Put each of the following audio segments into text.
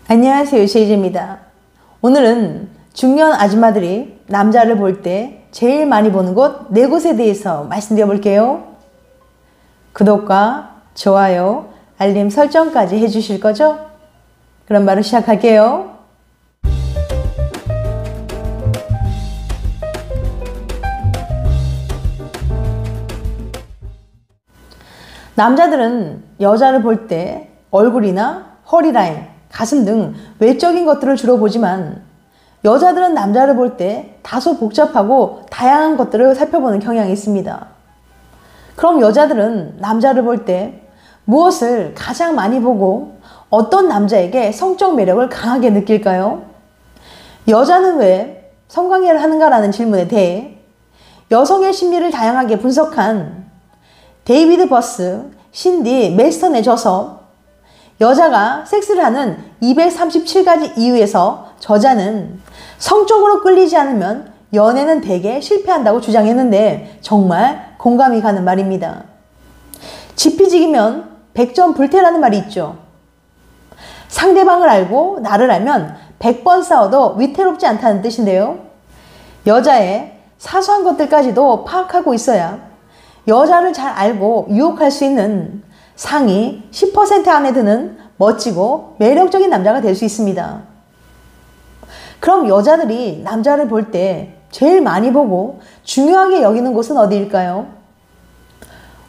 안녕하세요, 제이제입니다. 오늘은 중년 아줌마들이 남자를 볼 때 제일 많이 보는 곳 4곳에 대해서 말씀드려 볼게요. 구독과 좋아요, 알림 설정까지 해주실 거죠? 그럼 바로 시작할게요. 남자들은 여자를 볼 때 얼굴이나 허리 라인, 가슴 등 외적인 것들을 주로 보지만 여자들은 남자를 볼 때 다소 복잡하고 다양한 것들을 살펴보는 경향이 있습니다. 그럼 여자들은 남자를 볼 때 무엇을 가장 많이 보고 어떤 남자에게 성적 매력을 강하게 느낄까요? 여자는 왜 성관계를 하는가라는 질문에 대해 여성의 심리를 다양하게 분석한 데이비드 버스, 신디 멜스턴의 저서 여자가 섹스를 하는 237가지 이유에서 저자는 성적으로 끌리지 않으면 연애는 대개 실패한다고 주장했는데 정말 공감이 가는 말입니다. 지피지기면 백전불태라는 말이 있죠. 상대방을 알고 나를 알면 100번 싸워도 위태롭지 않다는 뜻인데요. 여자의 사소한 것들까지도 파악하고 있어야 여자를 잘 알고 유혹할 수 있는 상위 10% 안에 드는 멋지고 매력적인 남자가 될 수 있습니다. 그럼 여자들이 남자를 볼 때 제일 많이 보고 중요하게 여기는 곳은 어디일까요?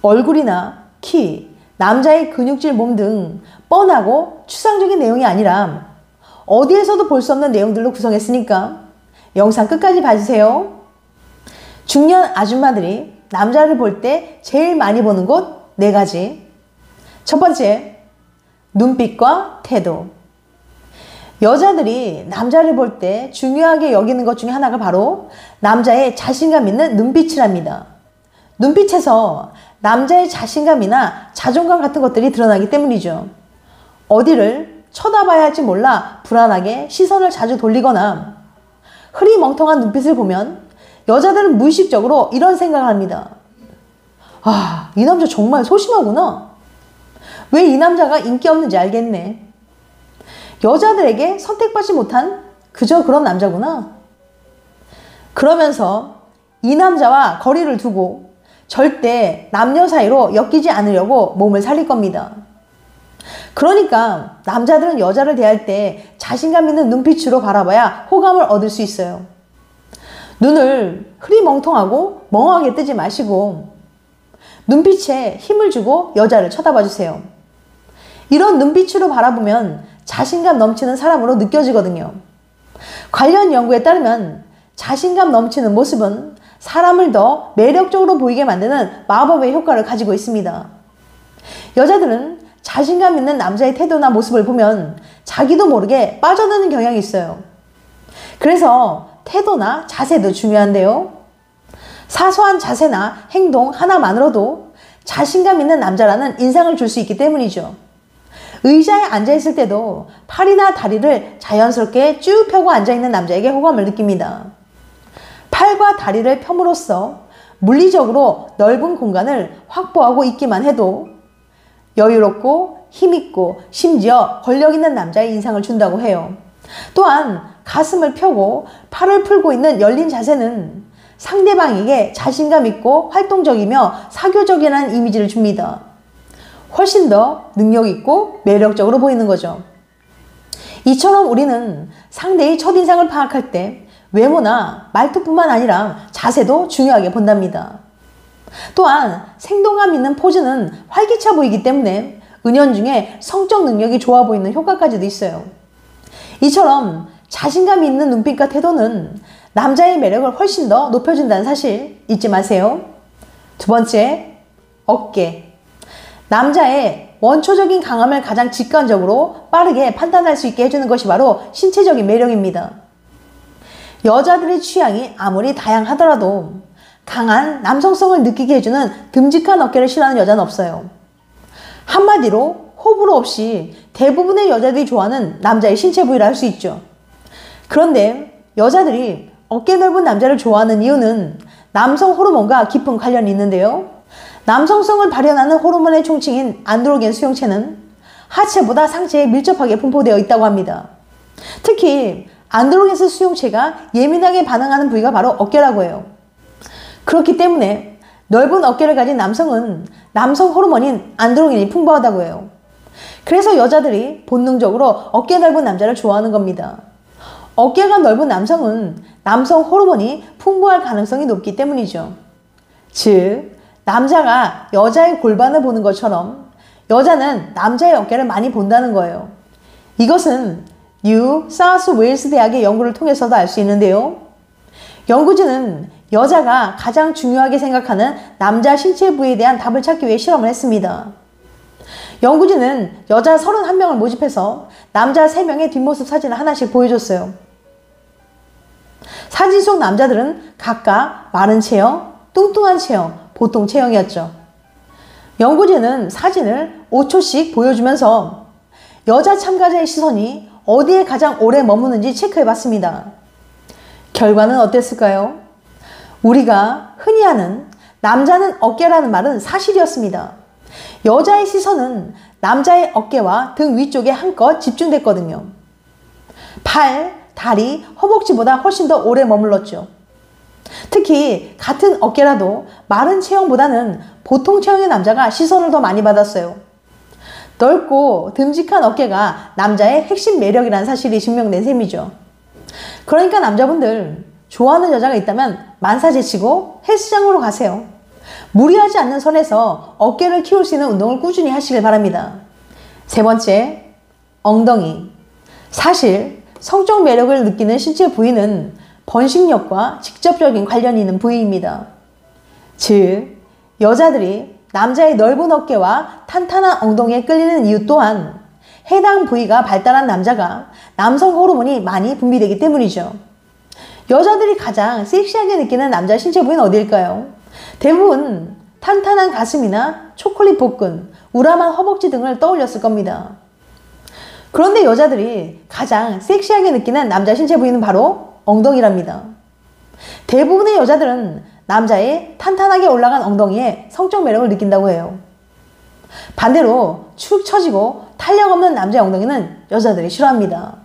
얼굴이나 키, 남자의 근육질 몸 등 뻔하고 추상적인 내용이 아니라 어디에서도 볼 수 없는 내용들로 구성했으니까 영상 끝까지 봐주세요. 중년 아줌마들이 남자를 볼 때 제일 많이 보는 곳 4가지. 첫 번째, 눈빛과 태도. 여자들이 남자를 볼 때 중요하게 여기는 것 중에 하나가 바로 남자의 자신감 있는 눈빛이랍니다. 눈빛에서 남자의 자신감이나 자존감 같은 것들이 드러나기 때문이죠. 어디를 쳐다봐야 할지 몰라 불안하게 시선을 자주 돌리거나 흐리멍텅한 눈빛을 보면 여자들은 무의식적으로 이런 생각을 합니다. 아, 이 남자 정말 소심하구나. 왜 이 남자가 인기 없는지 알겠네. 여자들에게 선택받지 못한 그저 그런 남자구나. 그러면서 이 남자와 거리를 두고 절대 남녀 사이로 엮이지 않으려고 몸을 살릴 겁니다. 그러니까 남자들은 여자를 대할 때 자신감 있는 눈빛으로 바라봐야 호감을 얻을 수 있어요. 눈을 흐리멍텅하고 멍하게 뜨지 마시고 눈빛에 힘을 주고 여자를 쳐다봐 주세요. 이런 눈빛으로 바라보면 자신감 넘치는 사람으로 느껴지거든요. 관련 연구에 따르면 자신감 넘치는 모습은 사람을 더 매력적으로 보이게 만드는 마법의 효과를 가지고 있습니다. 여자들은 자신감 있는 남자의 태도나 모습을 보면 자기도 모르게 빠져드는 경향이 있어요. 그래서 태도나 자세도 중요한데요. 사소한 자세나 행동 하나만으로도 자신감 있는 남자라는 인상을 줄 수 있기 때문이죠. 의자에 앉아있을 때도 팔이나 다리를 자연스럽게 쭉 펴고 앉아있는 남자에게 호감을 느낍니다. 팔과 다리를 펴므로써 물리적으로 넓은 공간을 확보하고 있기만 해도 여유롭고 힘있고 심지어 권력있는 남자의 인상을 준다고 해요. 또한 가슴을 펴고 팔을 풀고 있는 열린 자세는 상대방에게 자신감 있고 활동적이며 사교적이라는 이미지를 줍니다. 훨씬 더 능력 있고 매력적으로 보이는 거죠. 이처럼 우리는 상대의 첫인상을 파악할 때 외모나 말투뿐만 아니라 자세도 중요하게 본답니다. 또한 생동감 있는 포즈는 활기차 보이기 때문에 은연중에 성적 능력이 좋아 보이는 효과까지도 있어요. 이처럼 자신감 있는 눈빛과 태도는 남자의 매력을 훨씬 더 높여준다는 사실 잊지 마세요. 두 번째, 어깨. 남자의 원초적인 강함을 가장 직관적으로 빠르게 판단할 수 있게 해주는 것이 바로 신체적인 매력입니다. 여자들의 취향이 아무리 다양하더라도 강한 남성성을 느끼게 해주는 듬직한 어깨를 싫어하는 여자는 없어요. 한마디로 호불호 없이 대부분의 여자들이 좋아하는 남자의 신체 부위라 할 수 있죠. 그런데 여자들이 어깨 넓은 남자를 좋아하는 이유는 남성 호르몬과 깊은 관련이 있는데요. 남성성을 발현하는 호르몬의 총칭인 안드로겐 수용체는 하체보다 상체에 밀접하게 분포되어 있다고 합니다. 특히 안드로겐스 수용체가 예민하게 반응하는 부위가 바로 어깨라고 해요. 그렇기 때문에 넓은 어깨를 가진 남성은 남성 호르몬인 안드로겐이 풍부하다고 해요. 그래서 여자들이 본능적으로 어깨 넓은 남자를 좋아하는 겁니다. 어깨가 넓은 남성은 남성 호르몬이 풍부할 가능성이 높기 때문이죠. 즉, 남자가 여자의 골반을 보는 것처럼 여자는 남자의 어깨를 많이 본다는 거예요. 이것은 뉴 사우스 웨일스 대학의 연구를 통해서도 알 수 있는데요. 연구진은 여자가 가장 중요하게 생각하는 남자 신체 부위에 대한 답을 찾기 위해 실험을 했습니다. 연구진은 여자 31명을 모집해서 남자 3명의 뒷모습 사진을 하나씩 보여줬어요. 사진 속 남자들은 각각 마른 체형, 뚱뚱한 체형, 보통 체형이었죠. 연구진은 사진을 5초씩 보여주면서 여자 참가자의 시선이 어디에 가장 오래 머무는지 체크해봤습니다. 결과는 어땠을까요? 우리가 흔히 하는 남자는 어깨라는 말은 사실이었습니다. 여자의 시선은 남자의 어깨와 등 위쪽에 한껏 집중됐거든요. 팔, 다리, 허벅지보다 훨씬 더 오래 머물렀죠. 특히 같은 어깨라도 마른 체형보다는 보통 체형의 남자가 시선을 더 많이 받았어요. 넓고 듬직한 어깨가 남자의 핵심 매력이라는 사실이 증명된 셈이죠. 그러니까 남자분들 좋아하는 여자가 있다면 만사 제치고 헬스장으로 가세요. 무리하지 않는 선에서 어깨를 키울 수 있는 운동을 꾸준히 하시길 바랍니다. 세 번째, 엉덩이. 사실 성적 매력을 느끼는 신체 부위는 번식력과 직접적인 관련이 있는 부위입니다. 즉, 여자들이 남자의 넓은 어깨와 탄탄한 엉덩이에 끌리는 이유 또한 해당 부위가 발달한 남자가 남성 호르몬이 많이 분비되기 때문이죠. 여자들이 가장 섹시하게 느끼는 남자 신체 부위는 어디일까요? 대부분 탄탄한 가슴이나 초콜릿 복근, 우람한 허벅지 등을 떠올렸을 겁니다. 그런데 여자들이 가장 섹시하게 느끼는 남자 신체 부위는 바로 엉덩이랍니다. 대부분의 여자들은 남자의 탄탄하게 올라간 엉덩이에 성적 매력을 느낀다고 해요. 반대로 축 처지고 탄력 없는 남자의 엉덩이는 여자들이 싫어합니다.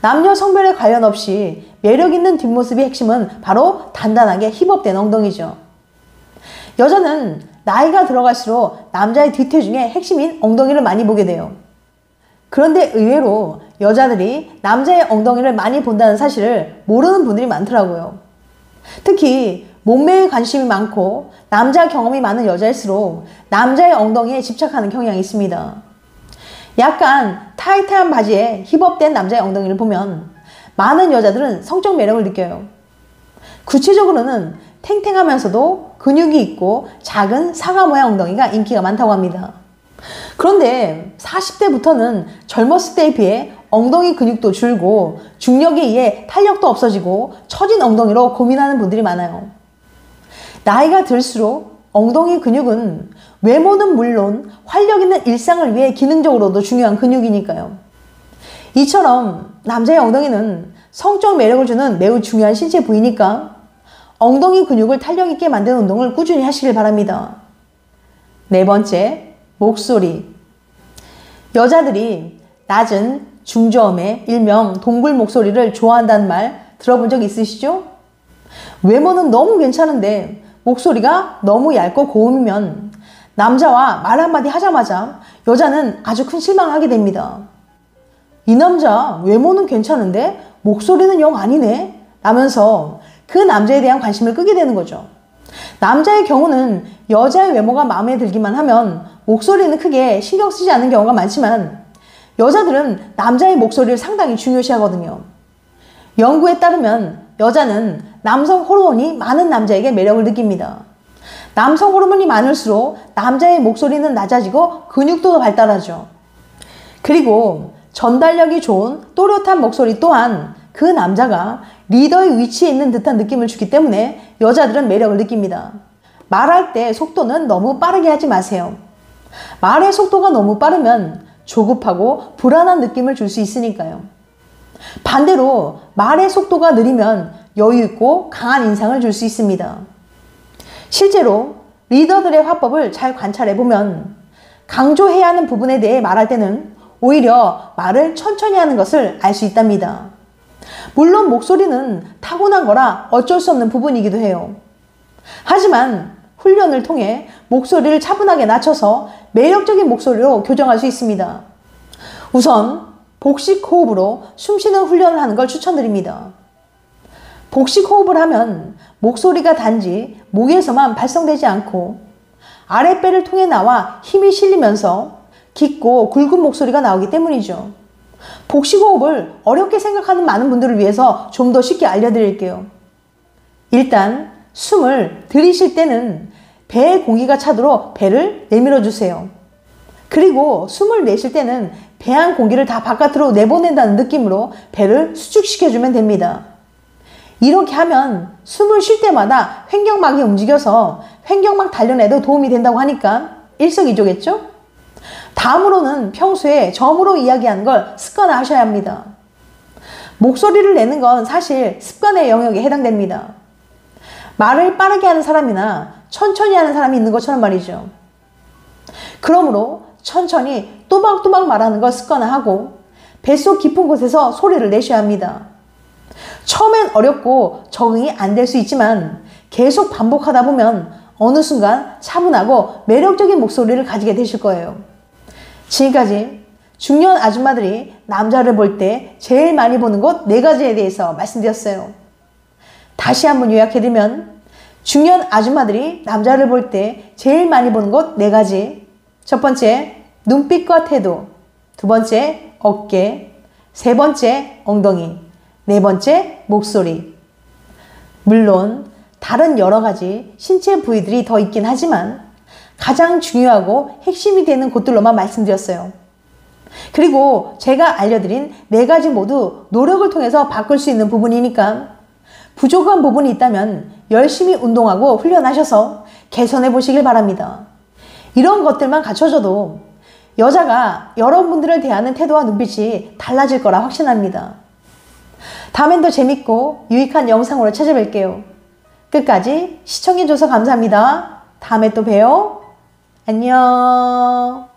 남녀 성별에 관련 없이 매력 있는 뒷모습의 핵심은 바로 단단하게 힙업된 엉덩이죠. 여자는 나이가 들어갈수록 남자의 뒤태중에 핵심인 엉덩이를 많이 보게 돼요. 그런데 의외로 여자들이 남자의 엉덩이를 많이 본다는 사실을 모르는 분들이 많더라고요. 특히 몸매에 관심이 많고 남자 경험이 많은 여자일수록 남자의 엉덩이에 집착하는 경향이 있습니다. 약간 타이트한 바지에 힙업된 남자의 엉덩이를 보면 많은 여자들은 성적 매력을 느껴요. 구체적으로는 탱탱하면서도 근육이 있고 작은 사과 모양 엉덩이가 인기가 많다고 합니다. 그런데 40대부터는 젊었을 때에 비해 엉덩이 근육도 줄고 중력에 의해 탄력도 없어지고 처진 엉덩이로 고민하는 분들이 많아요. 나이가 들수록 엉덩이 근육은 외모는 물론 활력 있는 일상을 위해 기능적으로도 중요한 근육이니까요. 이처럼 남자의 엉덩이는 성적 매력을 주는 매우 중요한 신체 부위니까 엉덩이 근육을 탄력 있게 만드는 운동을 꾸준히 하시길 바랍니다. 네 번째, 목소리. 여자들이 낮은 중저음의 일명 동굴 목소리를 좋아한다는 말 들어본 적 있으시죠? 외모는 너무 괜찮은데 목소리가 너무 얇고 고음이면 남자와 말 한마디 하자마자 여자는 아주 큰 실망을 하게 됩니다. 이 남자 외모는 괜찮은데 목소리는 영 아니네? 라면서 그 남자에 대한 관심을 끄게 되는 거죠. 남자의 경우는 여자의 외모가 마음에 들기만 하면 목소리는 크게 신경 쓰지 않는 경우가 많지만 여자들은 남자의 목소리를 상당히 중요시 하거든요. 연구에 따르면 여자는 남성 호르몬이 많은 남자에게 매력을 느낍니다. 남성 호르몬이 많을수록 남자의 목소리는 낮아지고 근육도 더 발달하죠. 그리고 전달력이 좋은 또렷한 목소리 또한 그 남자가 리더의 위치에 있는 듯한 느낌을 주기 때문에 여자들은 매력을 느낍니다. 말할 때 속도는 너무 빠르게 하지 마세요. 말의 속도가 너무 빠르면 조급하고 불안한 느낌을 줄 수 있으니까요. 반대로 말의 속도가 느리면 여유 있고 강한 인상을 줄 수 있습니다. 실제로 리더들의 화법을 잘 관찰해보면 강조해야 하는 부분에 대해 말할 때는 오히려 말을 천천히 하는 것을 알 수 있답니다. 물론 목소리는 타고난 거라 어쩔 수 없는 부분이기도 해요. 하지만 훈련을 통해 목소리를 차분하게 낮춰서 매력적인 목소리로 교정할 수 있습니다. 우선 복식 호흡으로 숨쉬는 훈련을 하는 걸 추천드립니다. 복식 호흡을 하면 목소리가 단지 목에서만 발성되지 않고 아랫배를 통해 나와 힘이 실리면서 깊고 굵은 목소리가 나오기 때문이죠. 복식 호흡을 어렵게 생각하는 많은 분들을 위해서 좀 더 쉽게 알려드릴게요. 일단 숨을 들이쉴 때는 배에 공기가 차도록 배를 내밀어 주세요. 그리고 숨을 내쉴 때는 배 안 공기를 다 바깥으로 내보낸다는 느낌으로 배를 수축시켜주면 됩니다. 이렇게 하면 숨을 쉴 때마다 횡격막이 움직여서 횡격막 단련에도 도움이 된다고 하니까 일석이조겠죠? 다음으로는 평소에 점으로 이야기하는 걸 습관화하셔야 합니다. 목소리를 내는 건 사실 습관의 영역에 해당됩니다. 말을 빠르게 하는 사람이나 천천히 하는 사람이 있는 것처럼 말이죠. 그러므로 천천히 또박또박 말하는 걸 습관화하고 뱃속 깊은 곳에서 소리를 내셔야 합니다. 처음엔 어렵고 적응이 안 될 수 있지만 계속 반복하다 보면 어느 순간 차분하고 매력적인 목소리를 가지게 되실 거예요. 지금까지 중년 아줌마들이 남자를 볼 때 제일 많이 보는 것 4가지에 대해서 말씀드렸어요. 다시 한번 요약해드리면 중년 아줌마들이 남자를 볼 때 제일 많이 보는 것 4가지. 첫 번째, 눈빛과 태도. 두 번째, 어깨. 세 번째, 엉덩이. 네 번째, 목소리. 물론 다른 여러 가지 신체 부위들이 더 있긴 하지만 가장 중요하고 핵심이 되는 곳들로만 말씀드렸어요. 그리고 제가 알려드린 4가지 모두 노력을 통해서 바꿀 수 있는 부분이니까 부족한 부분이 있다면 열심히 운동하고 훈련하셔서 개선해 보시길 바랍니다. 이런 것들만 갖춰져도 여자가 여러분들을 대하는 태도와 눈빛이 달라질 거라 확신합니다. 다음엔 더 재밌고 유익한 영상으로 찾아뵐게요. 끝까지 시청해줘서 감사합니다. 다음에 또 봬요. 안녕.